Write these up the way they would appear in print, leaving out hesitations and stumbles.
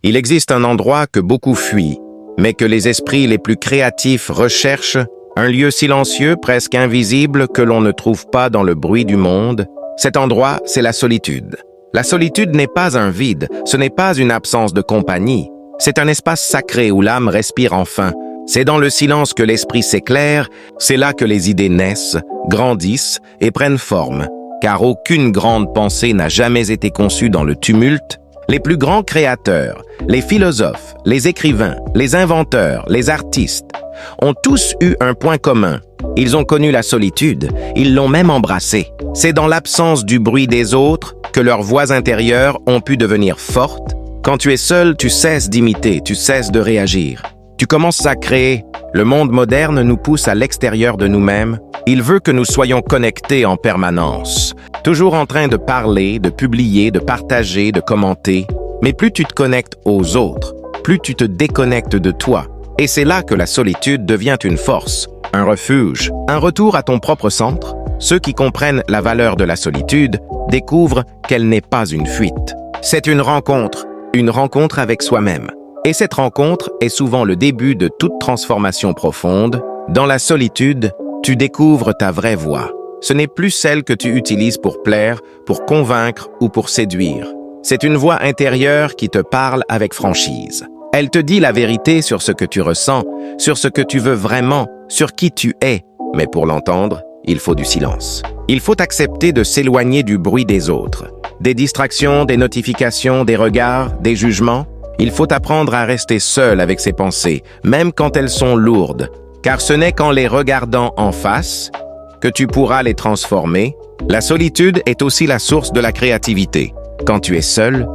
Il existe un endroit que beaucoup fuient, mais que les esprits les plus créatifs recherchent, un lieu silencieux, presque invisible, que l'on ne trouve pas dans le bruit du monde. Cet endroit, c'est la solitude. La solitude n'est pas un vide, ce n'est pas une absence de compagnie. C'est un espace sacré où l'âme respire enfin. C'est dans le silence que l'esprit s'éclaire, c'est là que les idées naissent, grandissent et prennent forme. Car aucune grande pensée n'a jamais été conçue dans le tumulte. Les plus grands créateurs, les philosophes, les écrivains, les inventeurs, les artistes, ont tous eu un point commun. Ils ont connu la solitude, ils l'ont même embrassée. C'est dans l'absence du bruit des autres que leurs voix intérieures ont pu devenir fortes. Quand tu es seul, tu cesses d'imiter, tu cesses de réagir. Tu commences à créer. Le monde moderne nous pousse à l'extérieur de nous-mêmes. Il veut que nous soyons connectés en permanence, toujours en train de parler, de publier, de partager, de commenter. Mais plus tu te connectes aux autres, plus tu te déconnectes de toi. Et c'est là que la solitude devient une force, un refuge, un retour à ton propre centre. Ceux qui comprennent la valeur de la solitude découvrent qu'elle n'est pas une fuite. C'est une rencontre avec soi-même. Et cette rencontre est souvent le début de toute transformation profonde. Dans la solitude, tu découvres ta vraie voix. Ce n'est plus celle que tu utilises pour plaire, pour convaincre ou pour séduire. C'est une voix intérieure qui te parle avec franchise. Elle te dit la vérité sur ce que tu ressens, sur ce que tu veux vraiment, sur qui tu es. Mais pour l'entendre, il faut du silence. Il faut accepter de s'éloigner du bruit des autres, des distractions, des notifications, des regards, des jugements. Il faut apprendre à rester seul avec ses pensées, même quand elles sont lourdes, car ce n'est qu'en les regardant en face que tu pourras les transformer. La solitude est aussi la source de la créativité. Quand tu es seul,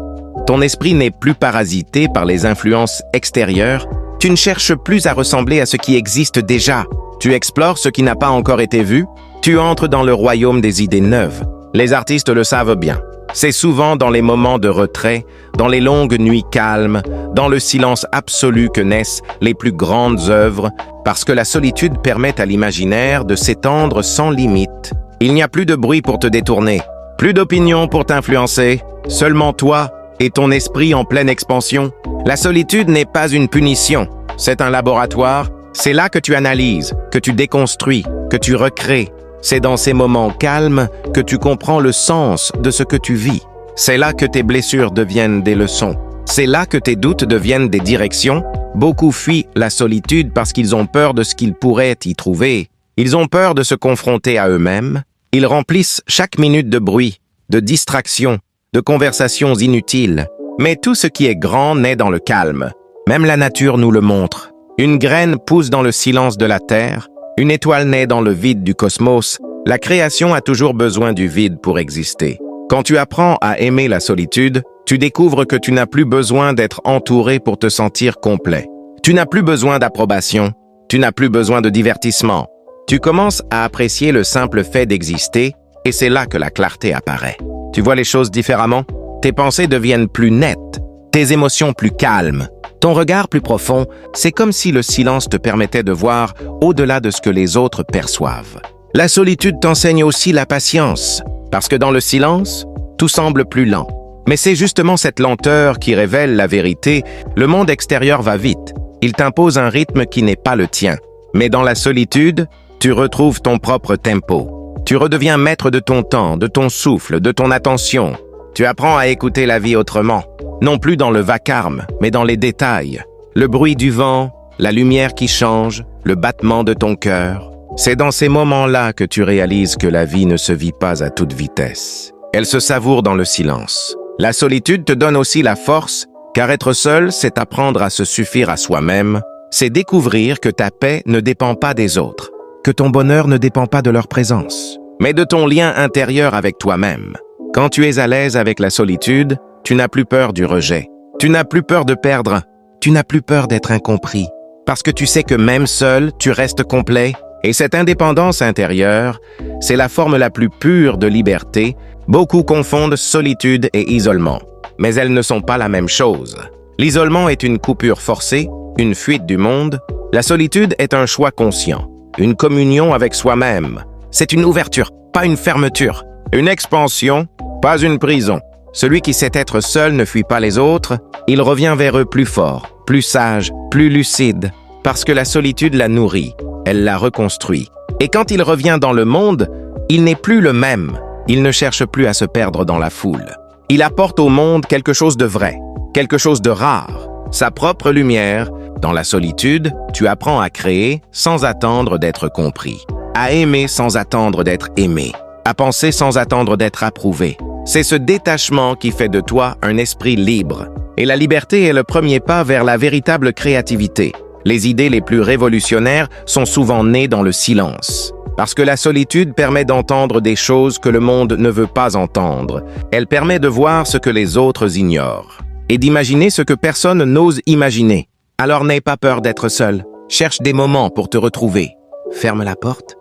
ton esprit n'est plus parasité par les influences extérieures. Tu ne cherches plus à ressembler à ce qui existe déjà. Tu explores ce qui n'a pas encore été vu. Tu entres dans le royaume des idées neuves. Les artistes le savent bien. C'est souvent dans les moments de retrait, dans les longues nuits calmes, dans le silence absolu que naissent les plus grandes œuvres, parce que la solitude permet à l'imaginaire de s'étendre sans limite. Il n'y a plus de bruit pour te détourner, plus d'opinion pour t'influencer, seulement toi et ton esprit en pleine expansion. La solitude n'est pas une punition, c'est un laboratoire. C'est là que tu analyses, que tu déconstruis, que tu recrées. C'est dans ces moments calmes que tu comprends le sens de ce que tu vis. C'est là que tes blessures deviennent des leçons. C'est là que tes doutes deviennent des directions. Beaucoup fuient la solitude parce qu'ils ont peur de ce qu'ils pourraient y trouver. Ils ont peur de se confronter à eux-mêmes. Ils remplissent chaque minute de bruit, de distraction, de conversations inutiles. Mais tout ce qui est grand naît dans le calme. Même la nature nous le montre. Une graine pousse dans le silence de la terre. Une étoile naît dans le vide du cosmos. La création a toujours besoin du vide pour exister. Quand tu apprends à aimer la solitude, tu découvres que tu n'as plus besoin d'être entouré pour te sentir complet. Tu n'as plus besoin d'approbation. Tu n'as plus besoin de divertissement. Tu commences à apprécier le simple fait d'exister et c'est là que la clarté apparaît. Tu vois les choses différemment? Tes pensées deviennent plus nettes, tes émotions plus calmes. Ton regard plus profond, c'est comme si le silence te permettait de voir au-delà de ce que les autres perçoivent. La solitude t'enseigne aussi la patience, parce que dans le silence, tout semble plus lent. Mais c'est justement cette lenteur qui révèle la vérité. Le monde extérieur va vite. Il t'impose un rythme qui n'est pas le tien. Mais dans la solitude, tu retrouves ton propre tempo. Tu redeviens maître de ton temps, de ton souffle, de ton attention. Tu apprends à écouter la vie autrement. Non plus dans le vacarme, mais dans les détails. Le bruit du vent, la lumière qui change, le battement de ton cœur. C'est dans ces moments-là que tu réalises que la vie ne se vit pas à toute vitesse. Elle se savoure dans le silence. La solitude te donne aussi la force, car être seul, c'est apprendre à se suffire à soi-même. C'est découvrir que ta paix ne dépend pas des autres, que ton bonheur ne dépend pas de leur présence, mais de ton lien intérieur avec toi-même. Quand tu es à l'aise avec la solitude, tu n'as plus peur du rejet. Tu n'as plus peur de perdre. Tu n'as plus peur d'être incompris. Parce que tu sais que même seul, tu restes complet. Et cette indépendance intérieure, c'est la forme la plus pure de liberté. Beaucoup confondent solitude et isolement. Mais elles ne sont pas la même chose. L'isolement est une coupure forcée, une fuite du monde. La solitude est un choix conscient, une communion avec soi-même. C'est une ouverture, pas une fermeture. Une expansion, pas une prison. Celui qui sait être seul ne fuit pas les autres, il revient vers eux plus fort, plus sage, plus lucide, parce que la solitude la nourrit, elle la reconstruit. Et quand il revient dans le monde, il n'est plus le même, il ne cherche plus à se perdre dans la foule. Il apporte au monde quelque chose de vrai, quelque chose de rare, sa propre lumière. Dans la solitude, tu apprends à créer sans attendre d'être compris, à aimer sans attendre d'être aimé, à penser sans attendre d'être approuvé. C'est ce détachement qui fait de toi un esprit libre. Et la liberté est le premier pas vers la véritable créativité. Les idées les plus révolutionnaires sont souvent nées dans le silence. Parce que la solitude permet d'entendre des choses que le monde ne veut pas entendre. Elle permet de voir ce que les autres ignorent. Et d'imaginer ce que personne n'ose imaginer. Alors n'aie pas peur d'être seul. Cherche des moments pour te retrouver. Ferme la porte.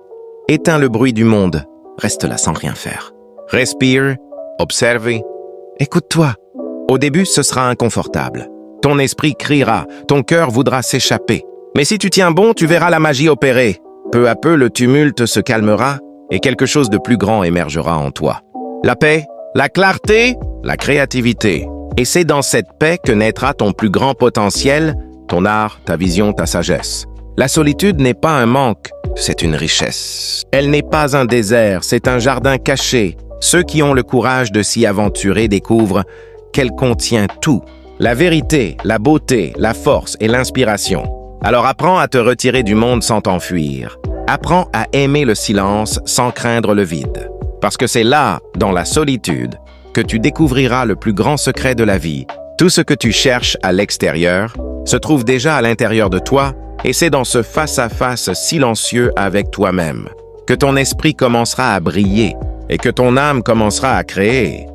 Éteins le bruit du monde. Reste là sans rien faire. Respire. Observe. Écoute-toi. Au début, ce sera inconfortable. Ton esprit criera, ton cœur voudra s'échapper. Mais si tu tiens bon, tu verras la magie opérer. Peu à peu, le tumulte se calmera et quelque chose de plus grand émergera en toi. La paix, la clarté, la créativité. Et c'est dans cette paix que naîtra ton plus grand potentiel, ton art, ta vision, ta sagesse. La solitude n'est pas un manque, c'est une richesse. Elle n'est pas un désert, c'est un jardin caché. Ceux qui ont le courage de s'y aventurer découvrent qu'elle contient tout. La vérité, la beauté, la force et l'inspiration. Alors apprends à te retirer du monde sans t'enfuir. Apprends à aimer le silence sans craindre le vide. Parce que c'est là, dans la solitude, que tu découvriras le plus grand secret de la vie. Tout ce que tu cherches à l'extérieur se trouve déjà à l'intérieur de toi, et c'est dans ce face-à-face silencieux avec toi-même que ton esprit commencera à briller et que ton âme commencera à créer.